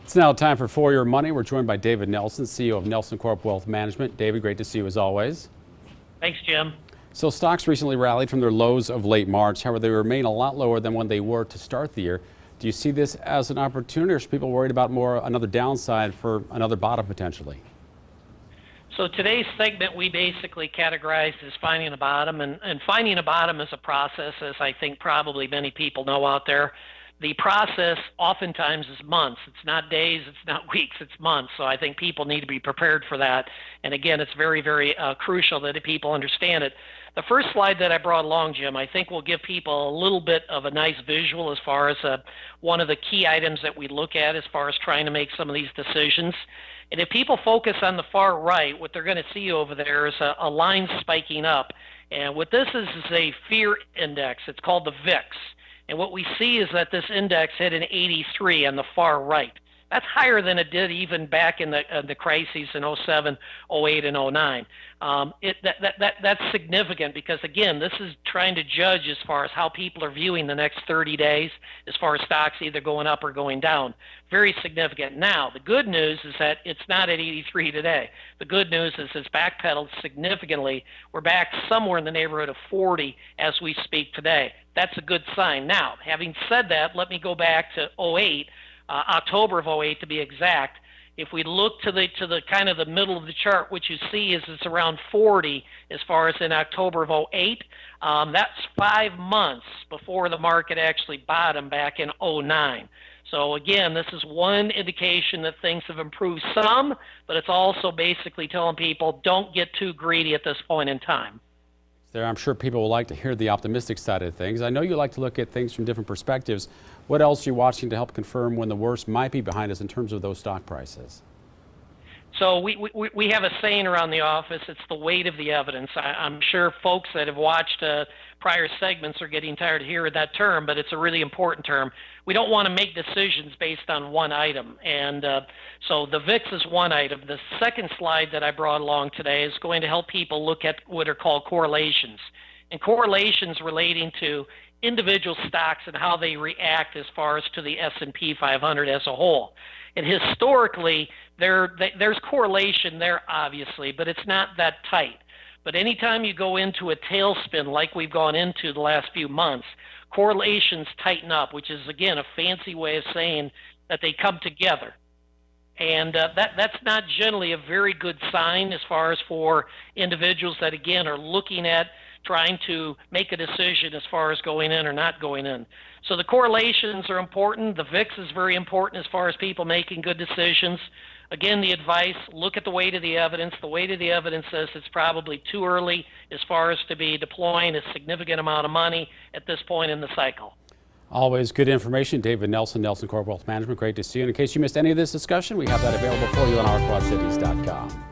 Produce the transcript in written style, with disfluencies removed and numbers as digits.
It's now time for Your Money. We're joined by David Nelson, CEO of Nelson Corp Wealth Management. David, great to see you as always. Thanks, Jim. So stocks recently rallied from their lows of late March. However, they remain a lot lower than when they were to start the year. Do you see this as an opportunity, or are people worried about another downside for another bottom potentially? So today's segment we basically categorized as finding a bottom, and finding a bottom is a process, as I think probably many people know out there. The process oftentimes is months. It's not days, it's not weeks, it's months. So I think people need to be prepared for that. And again, it's very, very crucial that people understand it. The first slide that I brought along, Jim, I think will give people a little bit of a nice visual as far as one of the key items that we look at as far as trying to make some of these decisions. And if people focus on the far right, what they're going to see over there is a line spiking up. And what this is a fear index. It's called the VIX. And what we see is that this index hit an 83 on the far right. That's higher than it did even back in the crises in 07, 08, and 09. That's significant because, again, this is trying to judge as far as how people are viewing the next 30 days as far as stocks either going up or going down. Very significant. Now, the good news is that it's not at 83 today. The good news is it's backpedaled significantly. We're back somewhere in the neighborhood of 40 as we speak today. That's a good sign. Now, having said that, let me go back to 08. October of 08 to be exact. If we look to the kind of the middle of the chart, what you see is it's around 40 as far as in October of 08. That's 5 months before the market actually bottomed back in 09. So again, this is one indication that things have improved some, but it's also basically telling people don't get too greedy at this point in time. I'm sure people will like to hear the optimistic side of things. I know you like to look at things from different perspectives. What else are you watching to help confirm when the worst might be behind us in terms of those stock prices? So we have a saying around the office, it's the weight of the evidence. I'm sure folks that have watched prior segments are getting tired of hearing that term, but it's a really important term. We don't want to make decisions based on one item. And so the VIX is one item. The second slide that I brought along today is going to help people look at what are called correlations. And correlations relating to individual stocks and how they react as far as to the S&P 500 as a whole. And historically, there's correlation there, obviously, but it's not that tight. But anytime you go into a tailspin like we've gone into the last few months, correlations tighten up, which is, again, a fancy way of saying that they come together. And that's not generally a very good sign as far as for individuals that, again, are looking at trying to make a decision as far as going in or not going in. So the correlations are important. The VIX is very important as far as people making good decisions. Again, the advice, look at the weight of the evidence. The weight of the evidence says it's probably too early as far as to be deploying a significant amount of money at this point in the cycle. Always good information. David Nelson, Nelson Corp Wealth Management. Great to see you. And in case you missed any of this discussion, we have that available for you on ourquadcities.com.